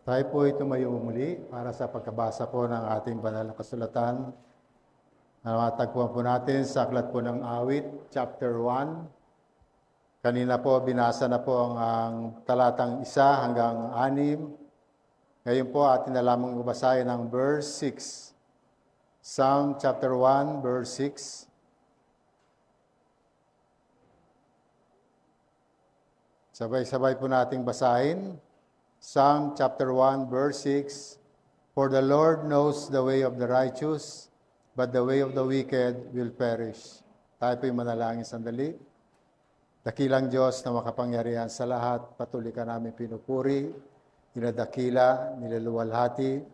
Tayo po ay tumayo muli para sa pagkabasa po ng ating banal na kasulatan. Matagpuan po natin sa aklat po ng Awit, chapter 1. Kanina po, binasa na po ang talatang 1 hanggang 6. Ngayon po, atin na lamang babasahin ang verse 6. Psalm chapter 1, verse 6. Sabay-sabay po nating basahin. Psalm chapter 1, verse 6, For the Lord knows the way of the righteous, but the way of the wicked will perish. Tayo po'y manalangin sandali. Dakilang Diyos na makapangyarihan sa lahat, patuloy ka namin pinupuri, dinadakila, nilaluwalhati.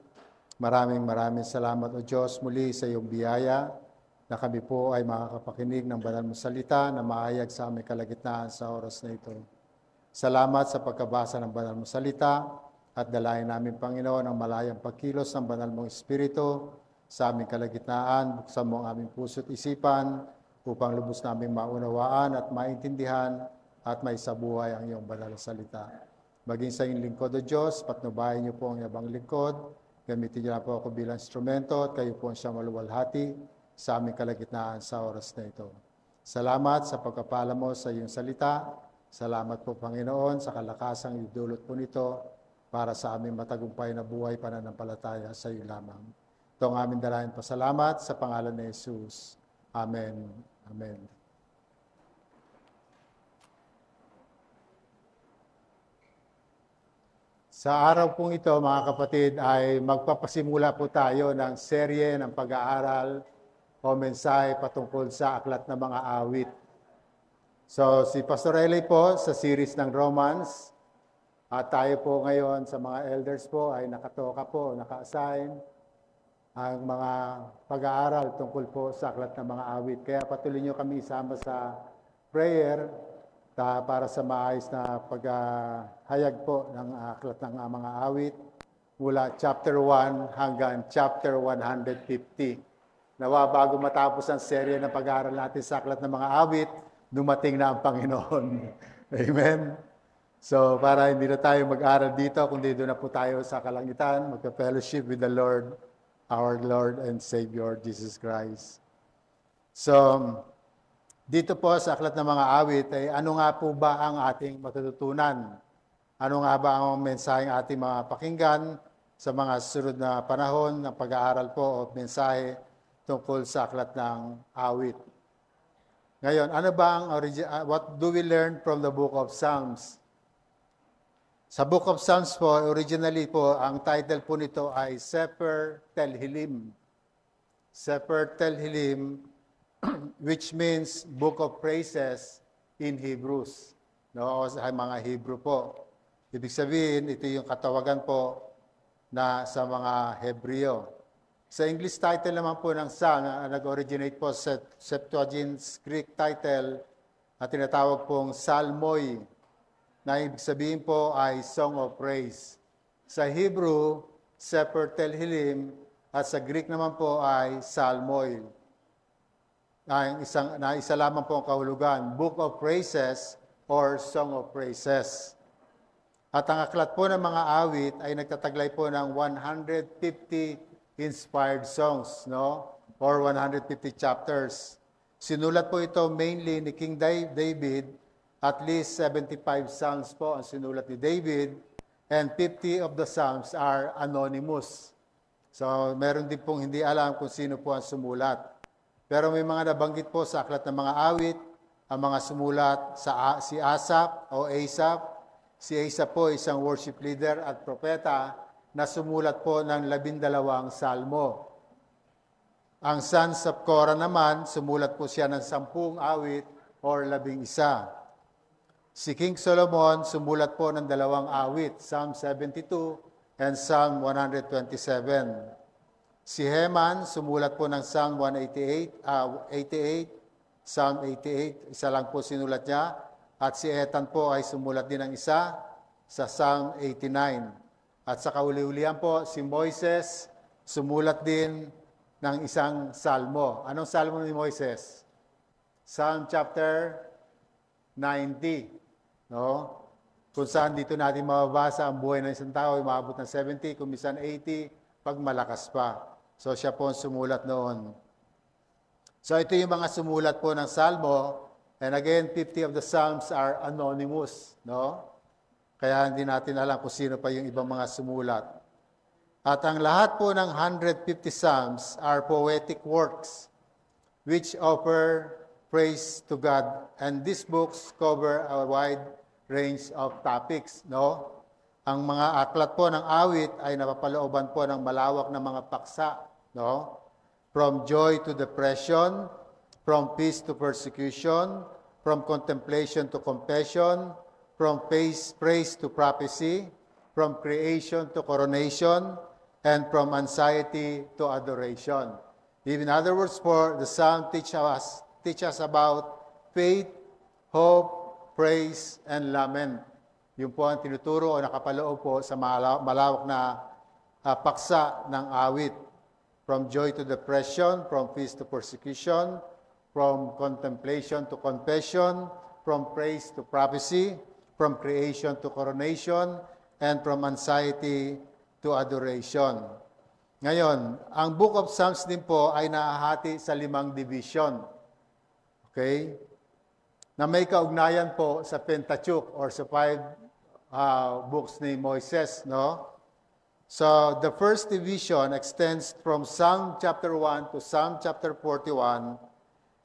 Maraming salamat o Diyos muli sa iyong biyaya na kami po ay makakapakinig ng banal mong salita na maayag sa aming kalagitnaan sa oras na ito. Salamat sa pagkabasa ng banal mong salita at dalayan namin, Panginoon, ang malayang pagkilos ng banal mong Espiritu sa aming kalagitnaan. Buksan mo ang aming puso't isipan upang lubos naming maunawaan at maintindihan at maisabuhay ang iyong banal na salita. Maging sa iyong lingkod o Diyos, patnubayan niyo po ang yabang lingkod. Gamitin niyo na po ako bilang instrumento at kayo po ang siyang maluwalhati sa aming kalagitnaan sa oras na ito. Salamat sa pagkapala mo sa iyong salita. Salamat po, Panginoon, sa kalakasang idulot po nito para sa aming matagumpay na buhay pananampalataya sa iyo lamang. Ito ang aming dalayan pasalamat sa pangalan ni Jesus. Amen. Amen. Sa araw pong ito, mga kapatid, ay magpapasimula po tayo ng serye ng pag-aaral o mensahe patungkol sa aklat ng mga awit. So, si Pastor Eli po sa series ng Romans, at tayo po ngayon sa mga elders po ay nakatoka po, naka-assign ang mga pag-aaral tungkol po sa aklat ng mga awit. Kaya patuloy nyo kami isama sa prayer para sa maayos na paghayag po ng aklat ng mga awit mula chapter 1 hanggang chapter 150. Nawa bago matapos ang serye ng pag-aaral natin sa aklat ng mga awit, dumating na ang Panginoon. Amen? So, para hindi na tayo mag-aral dito, kundi doon na po tayo sa kalangitan, magka-fellowship with the Lord, our Lord and Savior, Jesus Christ. So, dito po sa aklat ng mga awit, ay ano nga po ba ang ating matututunan? Ano nga ba ang mensaheng ating mga pakinggan sa mga susunod na panahon ng pag-aaral po o mensahe tungkol sa aklat ng awit? Ngayon, ano ba ang what do we learn from the book of Psalms? Sa book of Psalms po, originally po, ang title po nito ay Sefer Tehillim. Sefer Tehillim, which means Book of Praises in Hebrews. No, sa mga Hebrew po. Ibig sabihin, ito yung katawagan po na sa mga Hebreo. Sa English title naman po ng Psalm, nag-originate po sa Septuagint's Greek title na tinatawag pong Psalmoi, na ibig sabihin po ay Song of Praise. Sa Hebrew, Sefer Tehillim, at sa Greek naman po ay Psalmoi. Na isa lamang po ang kahulugan, Book of Praises or Song of Praises. At ang aklat po ng mga awit ay nagtataglay po ng 150 inspired songs, no? Or 150 chapters. Sinulat po ito mainly ni King David. At least 75 songs po ang sinulat ni David. And 50 of the songs are anonymous. So, meron din pong hindi alam kung sino po ang sumulat. Pero may mga nabanggit po sa aklat ng mga awit, ang mga sumulat si Asaph o Asaph. Si Asaph po isang worship leader at propeta na sumulat po ng 12 salmo. Ang sons of Korah naman, sumulat po siya ng 10 awit or 11. Si King Solomon, sumulat po ng 2 awit, Psalm 72 and Psalm 127. Si Heman, sumulat po ng Psalm 88, Psalm 88, isa lang po sinulat niya, At si Ethan po ay sumulat din ng isa sa Psalm 89. At sa kauli-ulian po, si Moises sumulat din ng isang salmo. Anong salmo ni Moises? Psalm chapter 90. No? Kung saan dito natin mababasa ang buhay ng isang tao, umabot ng 70, kung minsan 80, pag malakas pa. So siya po ang sumulat noon. So ito yung mga sumulat po ng salmo. And again, 50 of the Psalms are anonymous, no? Kaya hindi natin alam kung sino pa yung ibang mga sumulat. At ang lahat po ng 150 Psalms are poetic works which offer praise to God. And these books cover a wide range of topics, no? Ang mga aklat po ng awit ay napapalooban po ng malawak na mga paksa, no? From joy to depression, from peace to persecution, from contemplation to confession, from praise to prophecy, from creation to coronation, and from anxiety to adoration. In other words, for the Psalm teach us about faith, hope, praise, and lament. Yun po ang tinuturo o nakapaloob po sa malawak na paksa ng awit. From joy to depression, from peace to persecution, from contemplation to confession, from praise to prophecy, from creation to coronation, and from anxiety to adoration. Ngayon, ang Book of Psalms din po ay nahahati sa 5 division. Okay? Na may kaugnayan po sa Pentateuch or sa 5 books ni Moises, no? So, the first division extends from Psalm chapter 1 to Psalm chapter 41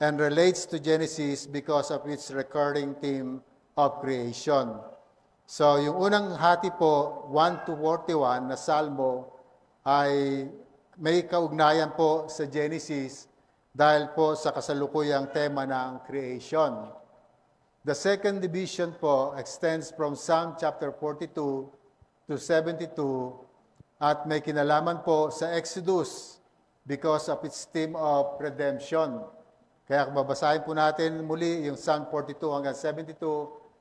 and relates to Genesis because of its recurring theme of creation. So, yung unang hati po, 1 to 41 na salmo, ay may kaugnayan po sa Genesis dahil po sa kasalukuyang tema ng creation. The second division po extends from Psalm chapter 42 to 72 at may kinalaman po sa Exodus because of its theme of redemption. Kaya kung babasahin po natin muli yung Psalm 42 hanggang 72,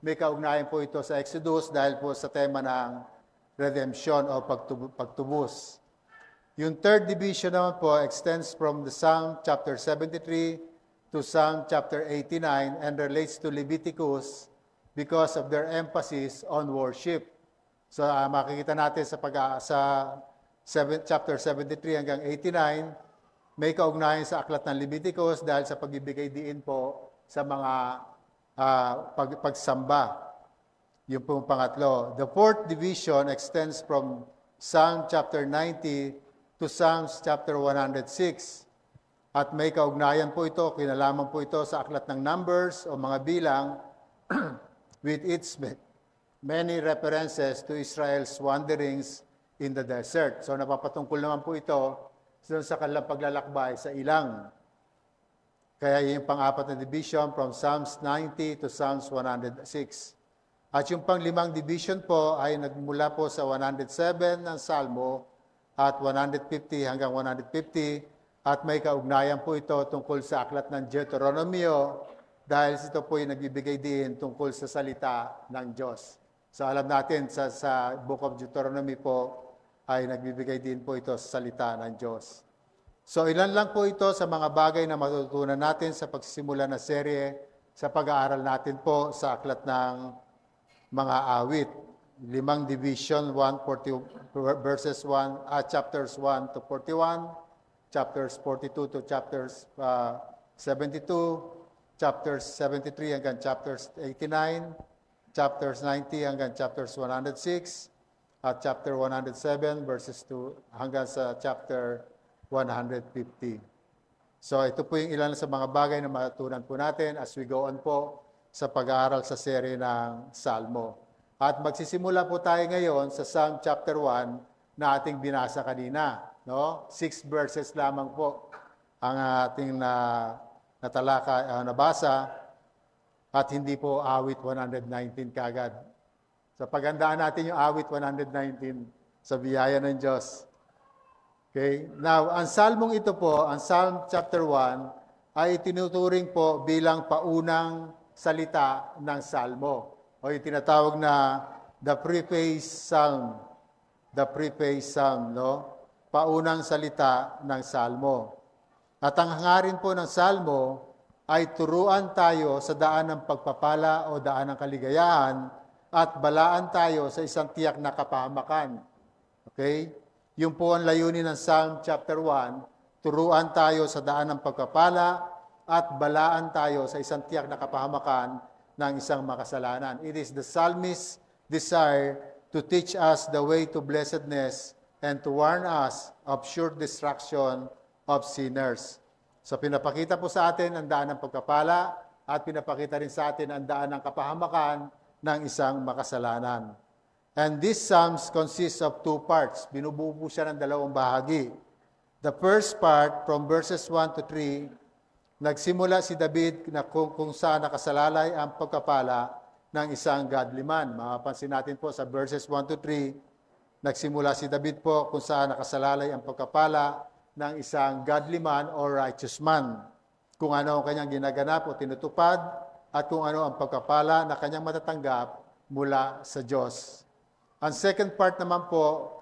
may kaugnayan po ito sa Exodus dahil po sa tema ng redemption o pagtubos. Yung third division naman po extends from the Psalm chapter 73 to Psalm chapter 89 and relates to Leviticus because of their emphasis on worship. So makikita natin sa chapter 73 hanggang 89, may kaugnayan sa aklat ng Leviticus dahil sa pagbibigay diin po sa mga pagsamba. Yung pong pangatlo. The fourth division extends from Psalm chapter 90 to Psalms chapter 106. At may kaugnayan po ito, kinalaman po ito sa aklat ng Numbers o mga bilang with its many references to Israel's wanderings in the desert. So napapatungkol naman po ito sa kanilang paglalakbay sa ilang. Kaya yung pang-apat na division from Psalms 90 to Psalms 106. At yung pang-5 division po ay nagmula po sa 107 ng Salmo at 150 hanggang 150 at may kaugnayan po ito tungkol sa aklat ng Deuteronomio dahil ito po ay nagbibigay din tungkol sa salita ng Diyos. So alam natin sa Book of Deuteronomy po ay nagbibigay din po ito sa salita ng Diyos. So ilan lang po ito sa mga bagay na matutunan natin sa pagsisimula na serye sa pag-aaral natin po sa aklat ng mga awit. 5 division, chapters 1 to 41, chapters 42 to chapters 72, chapters 73 hanggang chapters 89, chapters 90 hanggang chapters 106, at chapter 107 verses 2 hanggang sa chapter 150. So ito po yung ilan sa mga bagay na matutunan po natin as we go on po sa pag-aaral sa serye ng Salmo. At magsisimula po tayo ngayon sa Psalm chapter 1 na ating binasa kanina. No? 6 verses lamang po ang ating nabasa at hindi po awit 119 kagad. So paghandaan natin yung awit 119 sa biyaya ng Diyos. Okay? Now, ang salmong ito po, ang Psalm chapter 1, ay tinuturing po bilang paunang salita ng salmo. O yung tinatawag na the preface psalm. The preface psalm, no? Paunang salita ng salmo. At ang hangarin po ng salmo ay turuan tayo sa daan ng pagpapala o daan ng kaligayahan at balaan tayo sa isang tiyak na kapahamakan. Okay? Yung po ang layunin ng Psalm chapter 1, turuan tayo sa daan ng pagpapala at balaan tayo sa isang tiyak na kapahamakan ng isang makasalanan. It is the psalmist's desire to teach us the way to blessedness and to warn us of sure destruction of sinners. So pinapakita po sa atin ang daan ng pagpapala at pinapakita rin sa atin ang daan ng kapahamakan ng isang makasalanan. And this Psalms consists of two parts. Binubuo po siya ng dalawang bahagi. The first part, from verses 1 to 3, nagsimula si David na kung saan nakasalalay ang pagpapala ng isang godly man. Mapapansin natin po sa verses 1 to 3, nagsimula si David po kung saan nakasalalay ang pagpapala ng isang godly man or righteous man. Kung ano ang kanyang ginaganap o tinutupad at kung ano ang pagpapala na kanyang matatanggap mula sa Diyos. Ang second part naman po,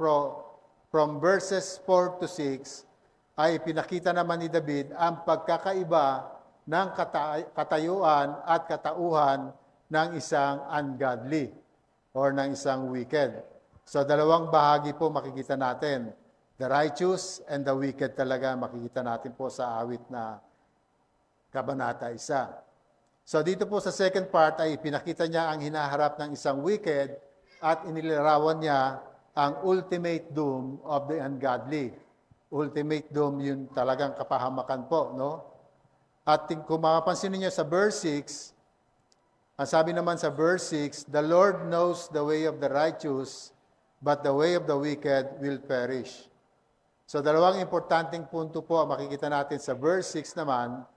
from verses 4 to 6, ay pinakita naman ni David ang pagkakaiba ng katayuan at katauhan ng isang ungodly or ng isang wicked. So dalawang bahagi po makikita natin. The righteous and the wicked talaga makikita natin po sa awit na Kabanata 1. So dito po sa second part ay pinakita niya ang hinaharap ng isang wicked at inilarawan niya ang ultimate doom of the ungodly. Ultimate doom, yun talagang kapahamakan po, no? At kung mapapansin niyo sa verse 6, ang sabi naman sa verse 6, the Lord knows the way of the righteous, but the way of the wicked will perish. So dalawang importanteng punto po ang makikita natin sa verse 6 naman,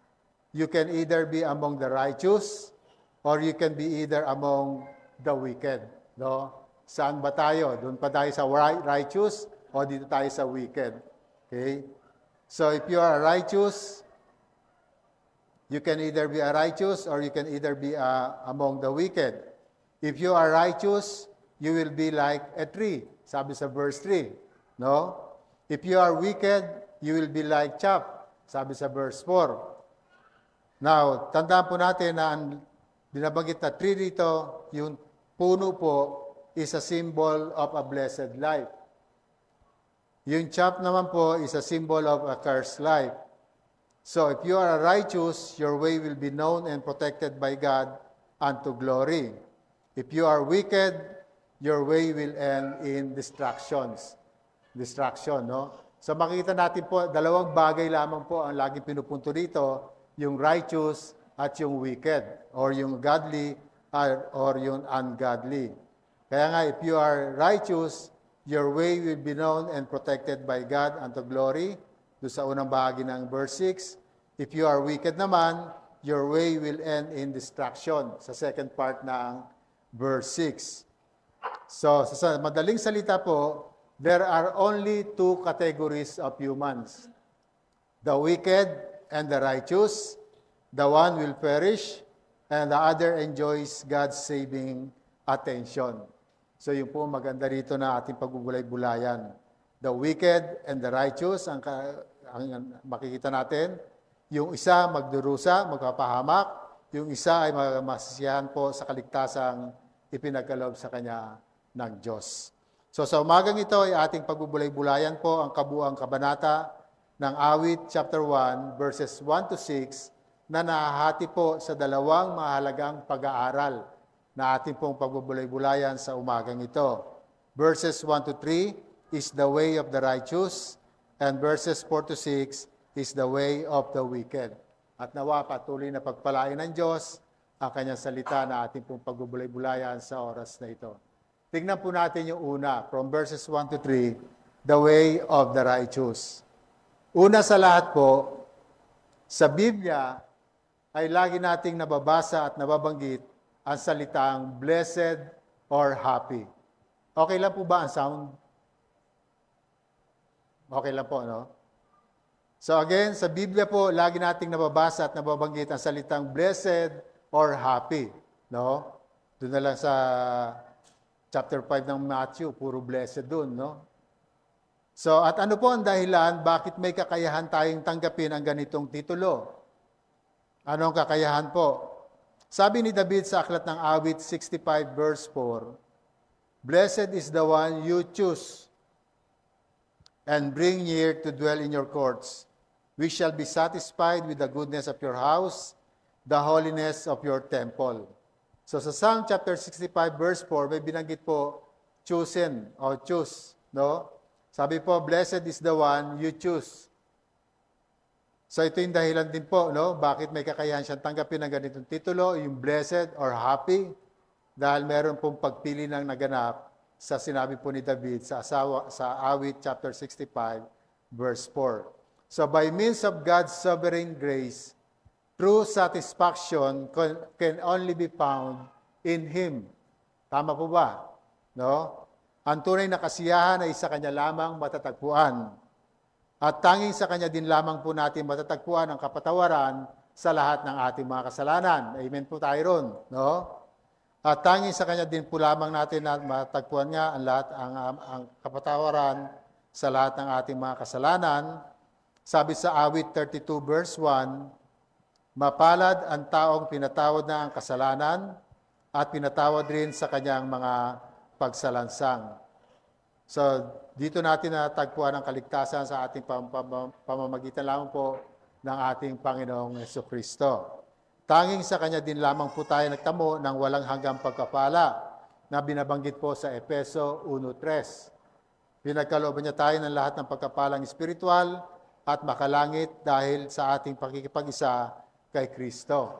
you can either be among the righteous or you can be either among the wicked. No? Saan ba tayo? Doon pa tayo sa righteous o dito tayo sa wicked? Okay? So if you are righteous, you can either be a righteous or you can either be among the wicked. If you are righteous, you will be like a tree. Sabi sa verse 3. No? If you are wicked, you will be like chaff. Sabi sa verse 4. Now, tandaan po natin na ang binabanggit na tree dito, yung puno po, is a symbol of a blessed life. Yung chaff naman po is a symbol of a cursed life. So, if you are righteous, your way will be known and protected by God unto glory. If you are wicked, your way will end in destruction, no? So makikita natin po, dalawang bagay lamang po ang laging pinupunto dito, yung righteous at yung wicked, or yung godly or yung ungodly. Kaya nga, if you are righteous, your way will be known and protected by God unto glory. Doon sa unang bahagi ng verse 6. If you are wicked naman, your way will end in destruction. Sa second part ng verse 6. So, sa madaling salita po, there are only two categories of humans. The wicked and the righteous. The one will perish, and the other enjoys God's saving attention. So yun po maganda rito na ating pagbubulay-bulayan. The wicked and the righteous, ang makikita natin, yung isa magdurusa, magpapahamak, yung isa ay masisiyahan po sa kaligtasang ipinagkaloob sa kanya ng Diyos. So sa umagang ito ay ating pagbubulay-bulayan po ang kabuuang kabanata ng Awit chapter 1 verses 1 to 6 na nahahati po sa dalawang mahalagang pag-aaral na ating pong pagbubulay-bulayan sa umagang ito. Verses 1 to 3 is the way of the righteous and verses 4 to 6 is the way of the wicked. At nawa patuloy na pagpalain ng Diyos ang kanyang salita na ating pong pagbubulay-bulayan sa oras na ito. Tingnan po natin yung una, from verses 1 to 3, the way of the righteous. Una sa lahat po, sa Biblia ay lagi nating nababasa at nababanggit ang salitang blessed or happy. Okay lang po ba ang sound? Okay lang po, no? So again, sa Biblia po, lagi nating nababasa at nababanggit ang salitang blessed or happy. No? Doon na lang sa chapter 5 ng Matthew, puro blessed doon. No? So, at ano po ang dahilan bakit may kakayahan tayong tanggapin ang ganitong titulo? Anong kakayahan po? Sabi ni David sa Aklat ng Awit 65 verse 4, "Blessed is the one you choose and bring near to dwell in your courts. We shall be satisfied with the goodness of your house, the holiness of your temple." So sa Psalm chapter 65 verse 4, may binanggit po chosen o choose, no? Sabi po, blessed is the one you choose. So ito yung dahilan din po, no? Bakit may kakayahan siyang tanggapin ng ganitong titulo, yung blessed or happy, dahil meron pong pagpili ng naganap sa sinabi po ni David sa Awit chapter 65 verse 4. So by means of God's sovereign grace, true satisfaction can only be found in Him. Tama po ba? No? Ang tunay na kasiyahan ay sa Kanya lamang matatagpuan. At tanging sa Kanya din lamang po natin matatagpuan ang kapatawaran sa lahat ng ating mga kasalanan. Amen po tayo ron. No? At tanging sa Kanya din po lamang natin na matatagpuan nga ang kapatawaran sa lahat ng ating mga kasalanan. Sabi sa Awit 32 verse 1, "Mapalad ang taong pinatawad na ang kasalanan at pinatawad rin sa kanyang mga pagsalansang." So, dito natin natagpuan ang kaligtasan sa ating pamamagitan lamang po ng ating Panginoong Jesucristo. Tanging sa Kanya din lamang po tayo nagtamo ng walang hanggang pagkapala na binabanggit po sa Efeso 1:3. Pinagkalooban niya tayo ng lahat ng pagkapalang espiritual at makalangit dahil sa ating pakikipag-isa kay Kristo.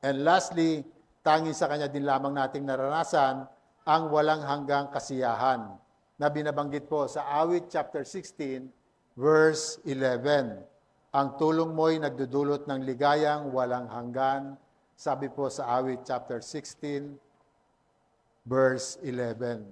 And lastly, tanging sa Kanya din lamang nating naranasan ang walang hanggang kasiyahan na binabanggit po sa Awit chapter 16 verse 11. "Ang tulong mo'y nagdudulot ng ligayang walang hanggan." Sabi po sa Awit chapter 16 verse 11.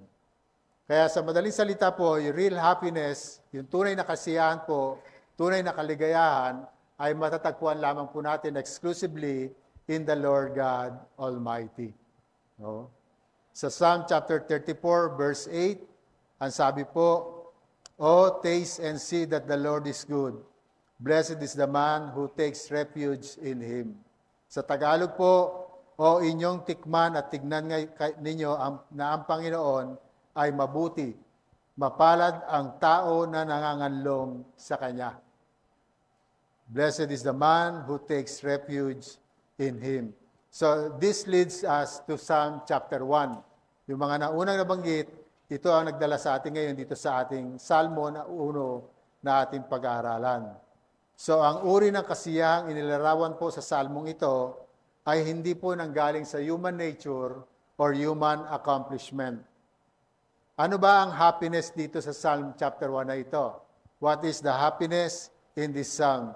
Kaya sa madaling salita po, yung real happiness, yung tunay na kasiyahan po, tunay na kaligayahan, ay matatagpuan lamang po natin exclusively in the Lord God Almighty. No? Sa Psalm chapter 34 verse 8, ang sabi po, "Oh, taste and see that the Lord is good. Blessed is the man who takes refuge in Him." Sa Tagalog po, "O inyong tikman at tignan ninyo na ang Panginoon ay mabuti. Mapalad ang tao na nanganganlong sa Kanya." Blessed is the man who takes refuge in Him. So this leads us to Psalm chapter 1. Yung mga naunang nabanggit, ito ang nagdala sa atin ngayon dito sa ating Salmo na 1 na ating pag-aaralan. So ang uri ng kasiyahang inilarawan po sa Salmong ito ay hindi po nanggaling sa human nature or human accomplishment. Ano ba ang happiness dito sa Psalm chapter 1 na ito? What is the happiness in this psalm?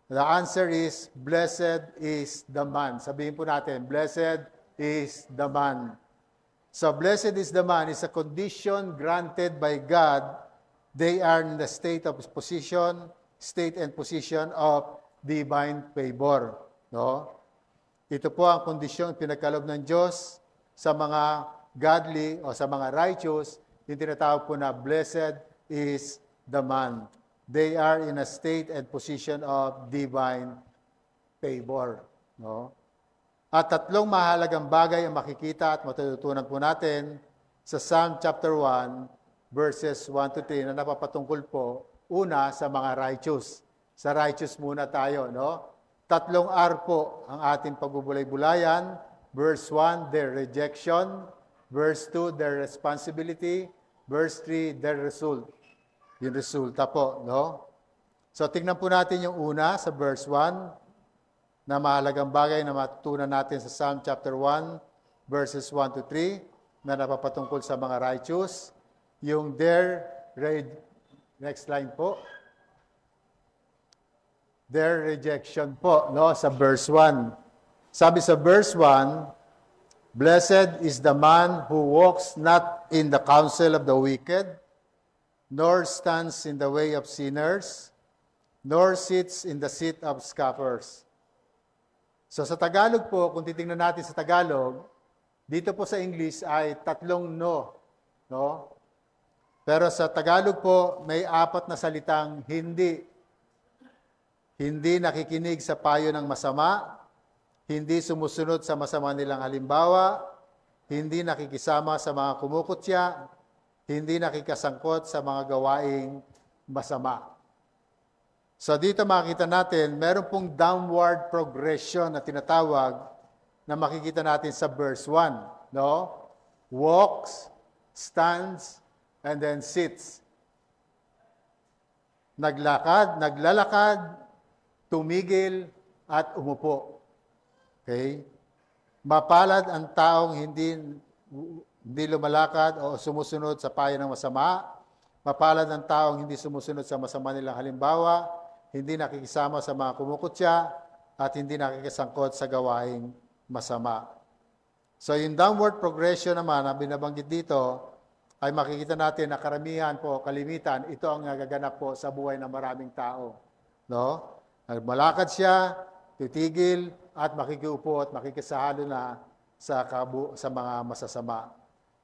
The answer is, blessed is the man. Sabihin po natin, blessed is the man. So, blessed is the man is a condition granted by God. They are in the state and position of divine favor. No? Ito po ang kondisyon pinagkaloob ng Diyos sa mga godly o sa mga righteous. Yung tinatawag po na blessed is the man. They are in a state and position of divine favor. No? At tatlong mahalagang bagay ang makikita at matututunan po natin sa Psalm chapter 1, verses 1 to 3 na napapatungkol po, una, sa mga righteous. Sa righteous muna tayo, no? Tatlong R po ang ating pagbubulay-bulayan. Verse 1, their rejection. Verse 2, their responsibility. Verse 3, their result. Yung resulta po, no? So tingnan po natin yung una sa verse 1, na mahalagang bagay na matutunan natin sa Psalm chapter 1, verses 1 to 3, na napapatungkol sa mga righteous. Yung next line po, their rejection po, no, sa verse 1. Sabi sa verse 1, "Blessed is the man who walks not in the counsel of the wicked, nor stands in the way of sinners, nor sits in the seat of scoffers." So sa Tagalog po, kung titingnan natin sa Tagalog, dito po sa English ay 3 no. No? Pero sa Tagalog po, may 4 na salitang hindi. Hindi nakikinig sa payo ng masama, hindi sumusunod sa masama nilang halimbawa, hindi nakikisama sa mga kumukutya, hindi nakikasangkot sa mga gawaing masama. So dito makikita natin, meron pong downward progression na tinatawag na makikita natin sa verse 1. No? Walks, stands, and then sits. Naglakad, naglalakad, tumigil, at umupo. Okay? Mapalad ang taong hindi lumalakad o sumusunod sa payo ng masama. Mapalad ang taong hindi sumusunod sa masama nilang halimbawa, hindi nakikisama sa mga kumukutya, at hindi nakikisangkot sa gawaing masama. So yung downward progression naman na binabanggit dito, ay makikita natin na karamihan po, kalimitan, ito ang nagaganap po sa buhay ng maraming tao. No? Malakad siya, titigil, at makikiupo at makikisahalo na sa mga masasama.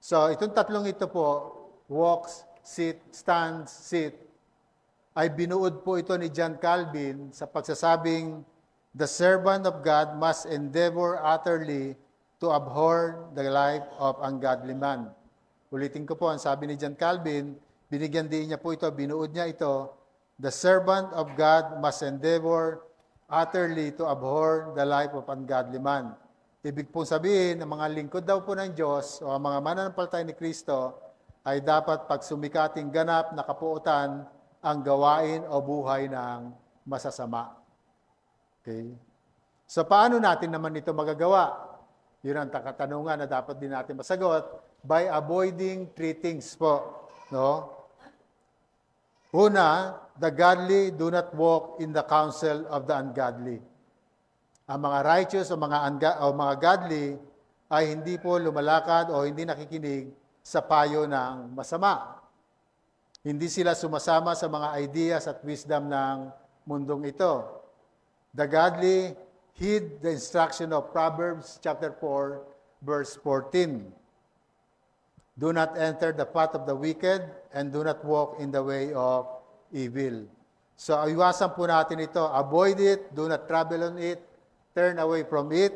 So itong 3 ito po, walks, sit, stands, sit, ay binuod po ito ni John Calvin sa pagsasabing, the servant of God must endeavor utterly to abhor the life of ungodly man. Ulitin ko po, ang sabi ni John Calvin, binigyan din niya po ito, binuod niya ito, the servant of God must endeavor utterly to abhor the life of ungodly man. Ibig pong sabihin, ang mga lingkod daw po ng Diyos o ang mga mananampalataya ni Kristo ay dapat pagsumikating ganap na kapuutan ang gawain o buhay ng masasama. Okay? So paano natin naman ito magagawa? Yun ang katanungan na dapat din natin masagot by avoiding 3 things po. No? Una, the godly do not walk in the counsel of the ungodly. Ang mga righteous o mga godly ay hindi po lumalakad o hindi nakikinig sa payo ng masama. Hindi sila sumasama sa mga ideas at wisdom ng mundong ito. The godly heed the instruction of Proverbs chapter 4, verse 14. Do not enter the path of the wicked and do not walk in the way of evil. So, iwasan po natin ito. Avoid it, do not travel on it, turn away from it,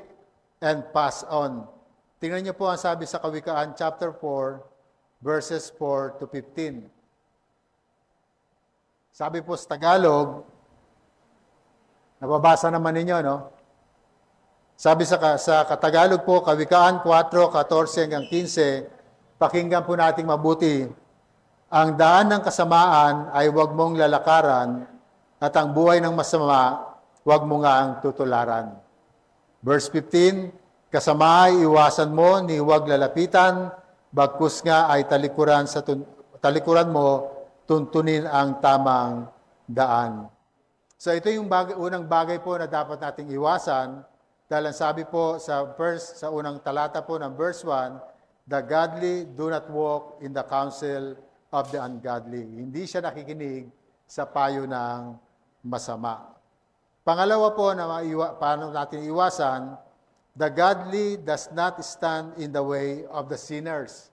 and pass on. Tingnan niyo po ang sabi sa Kawikaan chapter 4, verses 4 to 15. Sabi po sa Tagalog, nababasa naman ninyo, no? Sabi sa Tagalog po, Kawikaan 4:14 hanggang 15, pakinggan po nating mabuti. Ang daan ng kasamaan ay huwag mong lalakaran at ang buhay ng masama, huwag mo nga ang tutularan. Verse 15, kasama ay iwasan mo ni huwag lalapitan, bagkus nga ay talikuran mo, tuntunin ang tamang daan. So ito yung unang bagay po na dapat nating iwasan dahil ang sabi po sa unang talata po ng verse 1, the godly do not walk in the counsel of the ungodly. Hindi siya nakikinig sa payo ng masama. Pangalawa po na paano natin iwasan, the godly does not stand in the way of the sinners.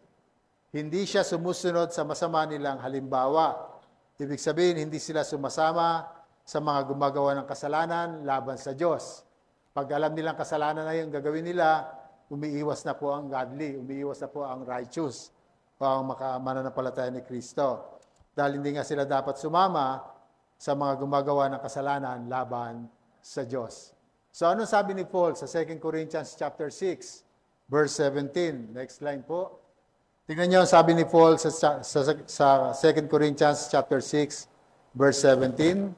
Hindi siya sumusunod sa masama nilang halimbawa. Ibig sabihin, hindi sila sumasama sa mga gumagawa ng kasalanan laban sa Diyos. Pag alam nilang kasalanan na yung gagawin nila, umiiwas na po ang godly, umiiwas na po ang righteous o ang mananampalataya ni Kristo. Dahil hindi nga sila dapat sumama sa mga gumagawa ng kasalanan laban sa Diyos. So ano sabi ni Paul sa 2 Corinthians chapter 6, verse 17? Next line po. Tingnan niyo ang sabi ni Paul sa 2 Corinthians chapter 6, verse 17.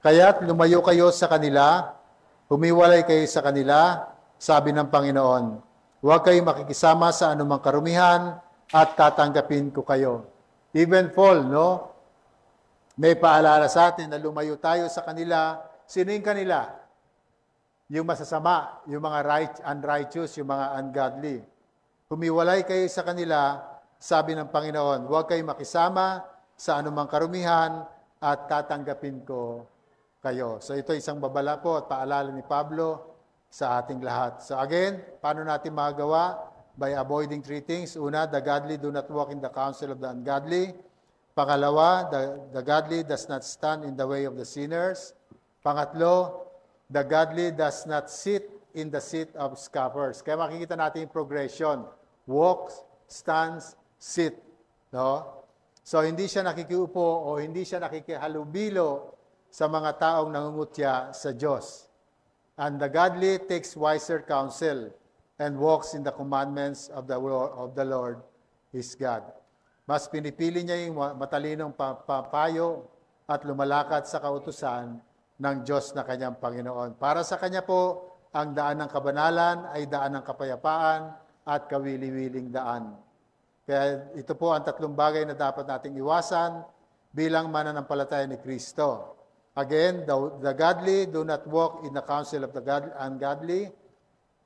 Kaya't lumayo kayo sa kanila, humiwalay kayo sa kanila, sabi ng Panginoon, huwag kayong makikisama sa anumang karumihan at tatanggapin ko kayo. Even Paul, no? May paalala sa atin na lumayo tayo sa kanila. Sino yung kanila? Yung masasama, yung mga unrighteous, yung mga ungodly. Humiwalay kayo sa kanila, sabi ng Panginoon, huwag kayong makisama sa anumang karumihan at tatanggapin ko kayo. So ito isang babala po at paalala ni Pablo sa ating lahat. So again, paano natin magagawa? By avoiding three things. Una, the godly do not walk in the counsel of the ungodly. Pangalawa, the godly does not stand in the way of the sinners. Pangatlo, the godly does not sit in the seat of scoffers. Kaya makikita natin yung progression. Walk, stands, sit. No? So hindi siya nakikiupo o hindi siya nakikihalubilo sa mga taong nangungutya sa Diyos. And the godly takes wiser counsel and walks in the commandments of the Lord his God. Mas pinipili niya yung matalinong papayo at lumalakad sa kautusan ng Diyos na kanyang Panginoon. Para sa kanya po, ang daan ng kabanalan ay daan ng kapayapaan at kawili-wiling daan. Kaya ito po ang tatlong bagay na dapat nating iwasan bilang mananampalataya ni Kristo. Again, the godly do not walk in the counsel of the ungodly.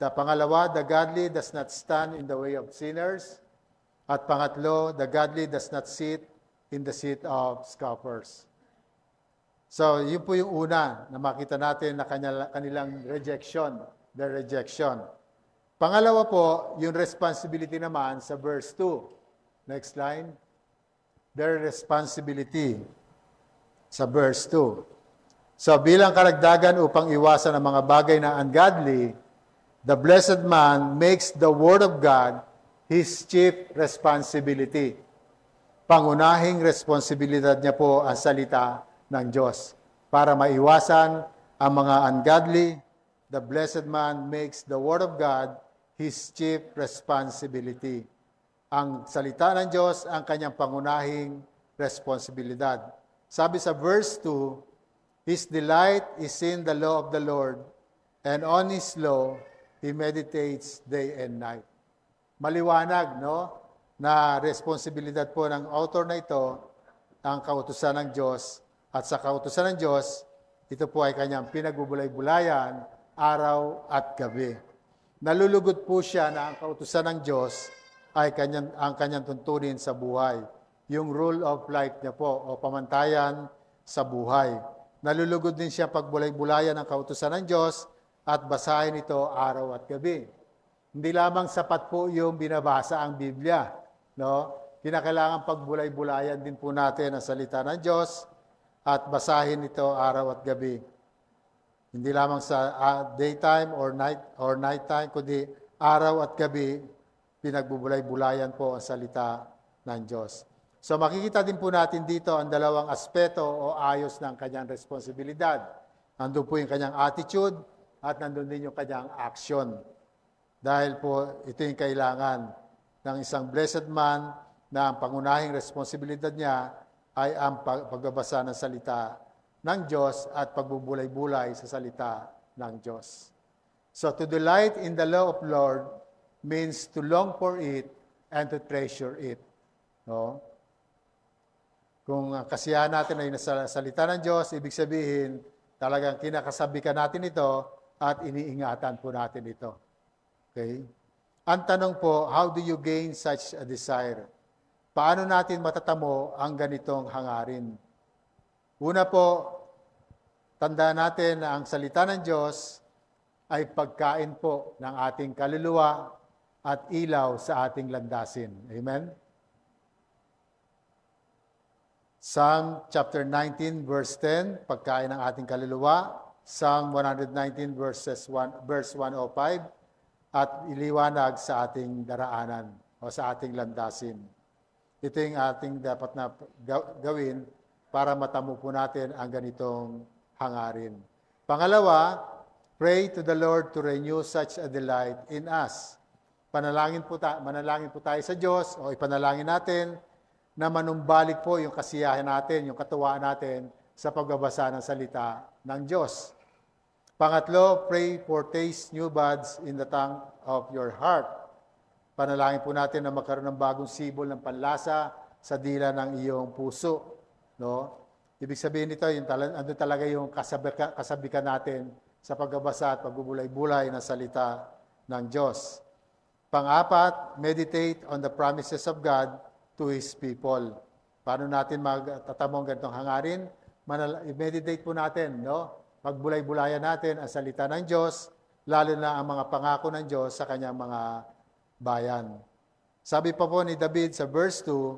The pangalawa, the godly does not stand in the way of sinners. At pangatlo, the godly does not sit in the seat of scoffers. So, yun po yung una na makita natin na kanilang rejection, their rejection. Pangalawa po, yung responsibility naman sa verse 2. Next line. Their responsibility sa verse 2. So, bilang karagdagan upang iwasan ang mga bagay na ungodly, the blessed man makes the word of God his chief responsibility. Pangunahing responsibilidad niya po ang salita ng Diyos. Para maiwasan ang mga ungodly, the blessed man makes the word of God his chief responsibility. Ang salita ng Diyos ang kanyang pangunahing responsibilidad. Sabi sa verse 2, his delight is in the law of the Lord, and on his law he meditates day and night. Maliwanag, no? Na responsibilidad po ng author na ito, ang kautusan ng Diyos. At sa kautusan ng Diyos, ito po ay kanyang pinagbubulay-bulayan araw at gabi. Nalulugod po siya na ang kautusan ng Diyos ay ang kanyang tuntunin sa buhay. Yung rule of life niya po o pamantayan sa buhay. Nalulugod din siya pagbulay-bulayan ng kautusan ng Diyos at basahin ito araw at gabi. Hindi lamang sapat po yung binabasa ang Biblia. No? Kinakailangan pagbulay-bulayan din po natin ang salita ng Diyos at basahin ito araw at gabi. Hindi lamang sa daytime or nighttime, kundi araw at gabi, pinagbubulay-bulayan po ang salita ng Diyos. So makikita din po natin dito ang dalawang aspeto o ayos ng kanyang responsibilidad. Nandun po yung kanyang attitude at nandun din yung kanyang action. Dahil po ito yung kailangan ng isang blessed man na ang pangunahing responsibilidad niya ay ang pagbabasa ng salita ng Diyos at pagbubulay-bulay sa salita ng Diyos. So to delight in the law of Lord means to long for it and to treasure it. No? Kung kasiyahan natin ay nasa salita ng Diyos, ibig sabihin talagang kinakasabikan natin ito at iniingatan po natin ito. Okay? Ang tanong po, how do you gain such a desire? Paano natin matatamo ang ganitong hangarin? Una po, tandaan natin na ang salita ng Diyos ay pagkain po ng ating kaluluwa at ilaw sa ating landasin. Amen? Psalm chapter 19 verse 10, pagkain ng ating kaluluwa. Psalm 119 verse 105, at iliwanag sa ating daraanan o sa ating landasin. Ito yung ating dapat na gawin para matamo po natin ang ganitong hangarin. Pangalawa, pray to the Lord to renew such a delight in us. Manalangin po tayo sa Diyos o ipanalangin natin na manumbalik po yung kasiyahan natin, yung katuwaan natin sa pagbabasa ng salita ng Diyos. Pangatlo, pray for taste new buds in the tongue of your heart. Panalangin po natin na magkaroon ng bagong sibol ng panlasa sa dila ng iyong puso. No? Ibig sabihin nito, andun talaga yung kasabikan natin sa pagbabasa at pagbubulay-bulay ng salita ng Diyos. Pang-apat, meditate on the promises of God to His people. Paano natin magtatamong ganitong hangarin? I-meditate po natin, no? Pagbulay-bulayan natin ang salita ng Diyos lalo na ang mga pangako ng Diyos sa kanyang mga bayan. Sabi pa po ni David sa verse 2,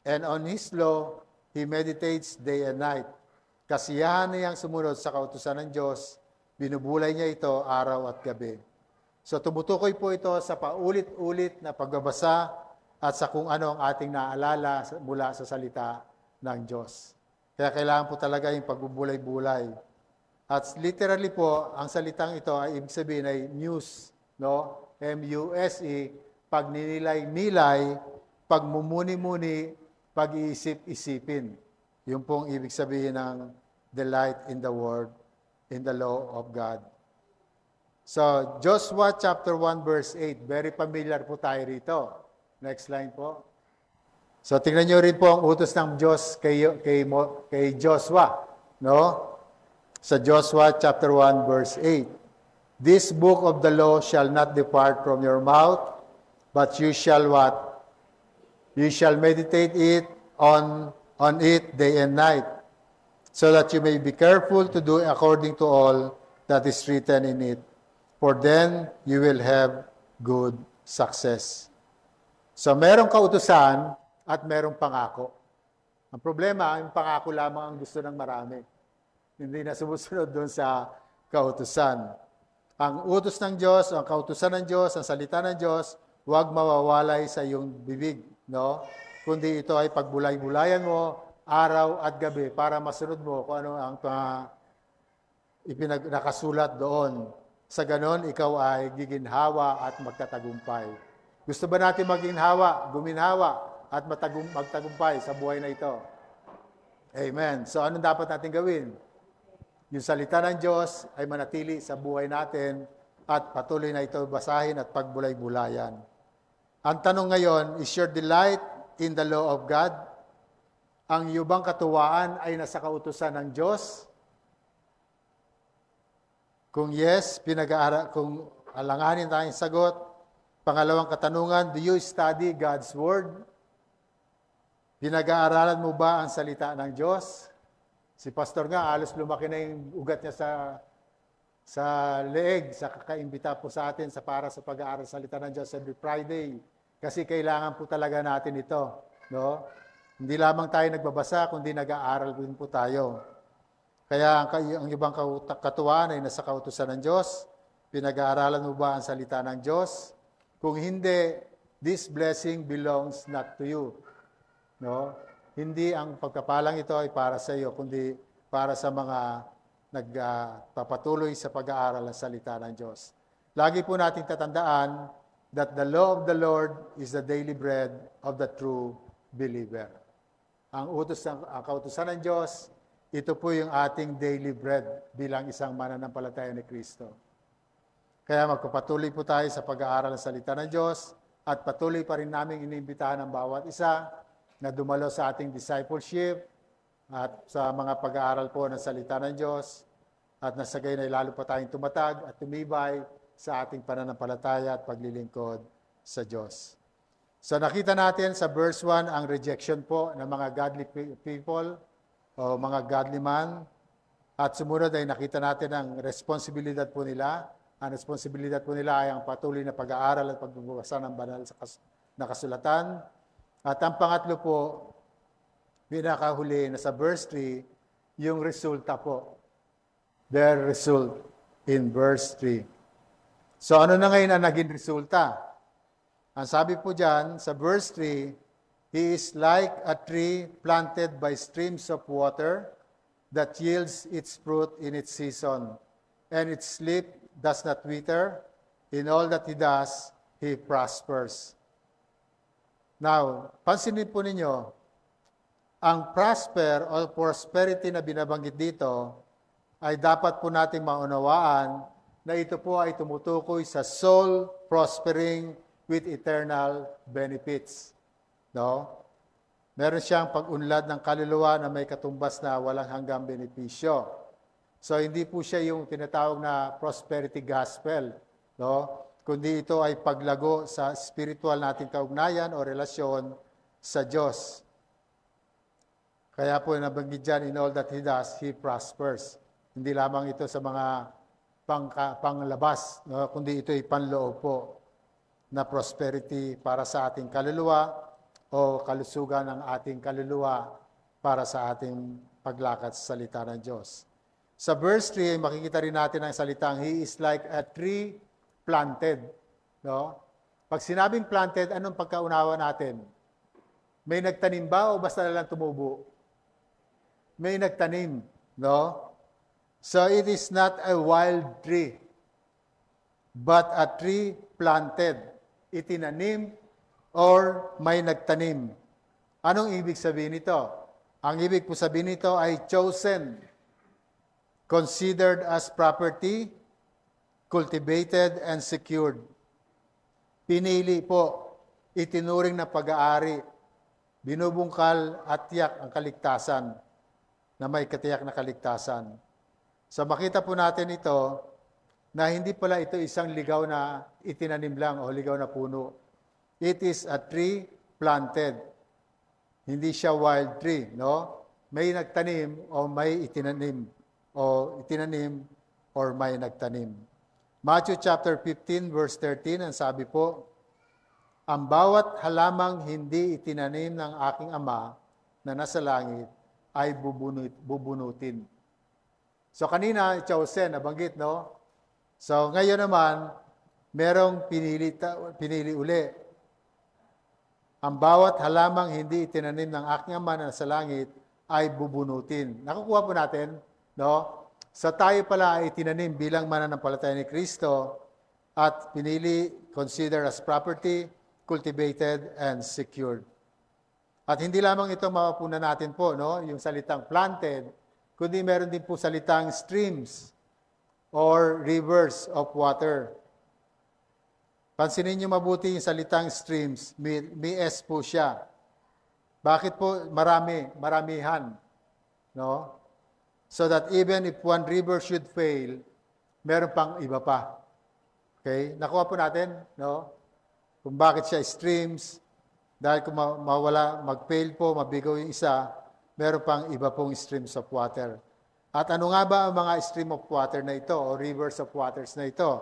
"And on His law, he meditates day and night." Kasiyahan niyang sumunod sa kautusan ng Diyos, binubulay niya ito araw at gabi. So tumutukoy po ito sa paulit-ulit na pagbabasa at sa kung ano ang ating naalala mula sa salita ng Diyos. Kaya kailangan po talaga yung pagbubulay-bulay. At literally po, ang salitang ito ay ibig sabihin ay muse, no? M-U-S-E, pagninilay-nilay, pagmumuni-muni, pag-iisip-isipin. Yung pong ibig sabihin ng delight in the word, in the law of God. So, Joshua chapter 1 verse 8, very familiar po tayo rito. Next line po. So, tingnan nyo rin po ang utos ng Diyos kay Joshua, no? Sa Joshua chapter 1 verse 8, "This book of the law shall not depart from your mouth, but you shall what? You shall meditate it on it day and night, so that you may be careful to do according to all that is written in it. For then you will have good success." So merong kautusan at merong pangako. Ang problema, yung pangako lamang ang gusto ng marami. Hindi na sumusunod doon sa kautusan. Ang utos ng Diyos, ang kautusan ng Diyos, ang salita ng Diyos, huwag mawawalay sa iyong bibig, no? Kundi ito ay pagbulay-bulayan mo araw at gabi para masunod mo kung ano ang nakasulat doon. Sa ganon, ikaw ay giginhawa at magtatagumpay. Gusto ba natin guminhawa at magtagumpay sa buhay na ito? Amen. So anong dapat natin gawin? Yung salita ng Diyos ay manatili sa buhay natin at patuloy na ito basahin at pagbulay-bulayan. Ang tanong ngayon, is your delight in the law of God? Ang iyong katuwaan ay nasa kautusan ng Diyos? Kung yes, kung alanganin tayong sagot. Pangalawang katanungan, do you study God's Word? Pinag-aaralan mo ba ang salita ng Diyos? Si pastor nga, alos lumaki na yung ugat niya sa leeg, sa kakaimbita po sa atin para sa pag-aaral salita ng Diyos every Friday. Kasi kailangan po talaga natin ito. No? Hindi lamang tayo nagbabasa, kundi nag-aaral din po tayo. Kaya ang ibang katuwaan ay nasa kautusan ng Diyos. Pinag-aaralan mo ba ang salita ng Diyos? Kung hindi, this blessing belongs not to you. No? Hindi ang pagkapalang ito ay para sa iyo, kundi para sa mga nagpapatuloy sa pag-aaral ng salita ng Diyos. Lagi po natin tatandaan that the law of the Lord is the daily bread of the true believer. Ang kautusan ng Diyos, ito po yung ating daily bread bilang isang mananampalataya ni Kristo. Kaya magpapatuloy po tayo sa pag-aaral ng salita ng Diyos at patuloy pa rin namin iniimbitahan ng bawat isa na dumalo sa ating discipleship at sa mga pag-aaral po ng salita ng Diyos at nasa gayon ay lalo pa tayong tumatag at tumibay sa ating pananampalataya at paglilingkod sa Diyos. So nakita natin sa verse 1 ang rejection po ng mga godly people o mga godly man at sumunod ay nakita natin ang responsibilidad po nila. Ang responsibilidad po nila ay ang patuloy na pag-aaral at pagbubasa ng banal na kasulatan. At ang pangatlo po, pinakahuli na sa verse 3, yung resulta po. Their result in verse 3. So ano na ngayon ang naging resulta? Ang sabi po dyan sa verse 3, "He is like a tree planted by streams of water that yields its fruit in its season, and its leaf does not wither. In all that he does, he prospers." Now, pansinin po ninyo, ang prosper o prosperity na binabanggit dito ay dapat po nating maunawaan na ito po ay tumutukoy sa soul prospering with eternal benefits. No? Meron siyang pag-unlad ng kaluluwa na may katumbas na walang hanggang benepisyo. So, hindi po siya yung tinatawag na prosperity gospel. No? Kundi ito ay paglago sa spiritual nating kaugnayan o relasyon sa Diyos. Kaya po nabanggit dyan, in all that he does, he prospers. Hindi lamang ito sa mga panglabas, no? Kundi ito ay panloob po na prosperity para sa ating kaluluwa o kalusugan ng ating kaluluwa para sa ating paglakad sa salita ng Diyos. Sa verse 3, makikita rin natin ang salitang, He is like a tree planted. No? Pag sinabing planted, anong pagkaunawa natin? May nagtanim ba o basta na lang tumubo? May nagtanim. No? So it is not a wild tree, but a tree planted. Itinanim or may nagtanim. Anong ibig sabihin nito? Ang ibig po sabihin nito ay chosen, considered as property, cultivated and secured. Pinili po, itinuring na pag-aari, binubungkal at tiyak ang kaligtasan, na may katiyak na kaligtasan. So makita po natin ito, na hindi pala ito isang ligaw na itinanim lang o ligaw na puno. It is a tree planted. Hindi siya wild tree, no? May nagtanim o may itinanim or may nagtanim. Matthew chapter 15 verse 13, ang sabi po, ang bawat halamang hindi itinanim ng aking Ama na nasa langit ay bubunutin. So kanina, chosen, nabanggit, no? So ngayon naman, merong pinili uli. Ang bawat halamang hindi itinanim ng aking Ama na sa langit ay bubunutin. Nakukuha po natin, no? So tayo pala ay itinanim bilang mananampalataya ni Kristo at pinili, consider as property, cultivated, and secured. At hindi lamang ito mapupunan natin po, no? Yung salitang planted, kundi meron din po salitang streams, or rivers of water. Pansinin niyo mabuti yung salitang streams, may S po siya. Bakit po maramihan? No? So that even if one river should fail, meron pang iba pa. Okay? Nakuha po natin, no? Kung bakit siya streams, dahil kung mag-fail po, mabigaw yung isa, meron pang iba pong streams of water. At ano nga ba ang mga stream of water na ito o rivers of waters na ito?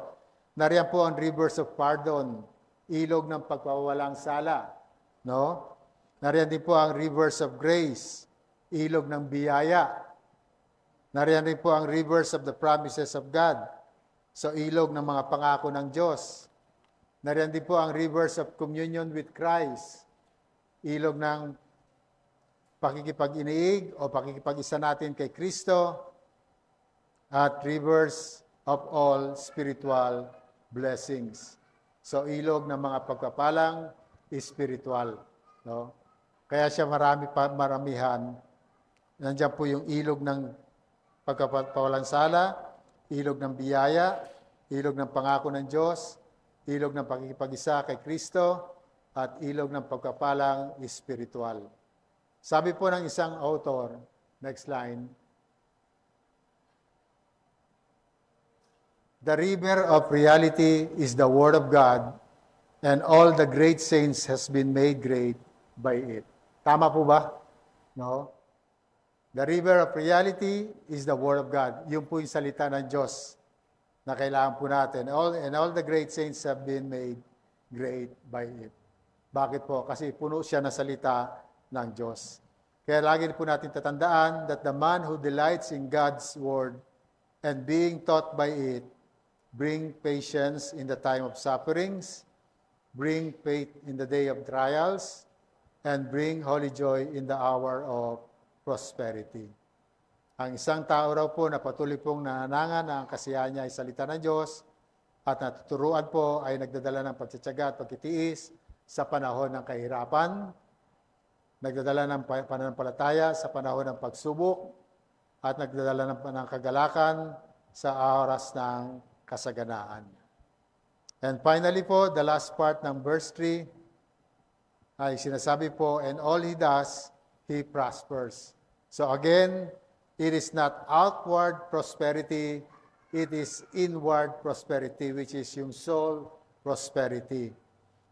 Nariyan po ang rivers of pardon, ilog ng pagpawalang sala. No? Nariyan din po ang rivers of grace, ilog ng biyaya. Nariyan din po ang rivers of the promises of God, so ilog ng mga pangako ng Diyos. Nariyan din po ang rivers of communion with Christ, ilog ng pakikipag-iniig o pakikipag-isa natin kay Kristo, at rivers of all spiritual blessings. So ilog ng mga pagpapalang spiritual, no? Kaya siya maramihan. Nandiyan po yung ilog ng pagpapawalang sala, ilog ng biyaya, ilog ng pangako ng Diyos, ilog ng pakikipag-isa kay Kristo, at ilog ng pagpapalang spiritual. Sabi po ng isang author, next line, the river of reality is the Word of God, and all the great saints has been made great by it. Tama po ba? No? The river of reality is the Word of God. Yun po yung salita ng Diyos na kailangan po natin. And all the great saints have been made great by it. Bakit po? Kasi puno siya ng salita ng Diyos. Kaya lagi po natin tatandaan that the man who delights in God's Word and being taught by it, bring patience in the time of sufferings, bring faith in the day of trials, and bring holy joy in the hour of prosperity. Ang isang tao raw po na patuloy pong nananangan na ang kasiyahan niya ay salita ng Diyos at natuturuan po ay nagdadala ng pagtsatsaga at pagtitiis sa panahon ng kahirapan, nagdadala ng pananampalataya sa panahon ng pagsubok, at nagdadala ng kagalakan sa oras ng kasaganaan. And finally po, the last part ng verse 3 ay sinasabi po, and all he does, he prospers. So again, it is not outward prosperity, it is inward prosperity, which is yung soul prosperity.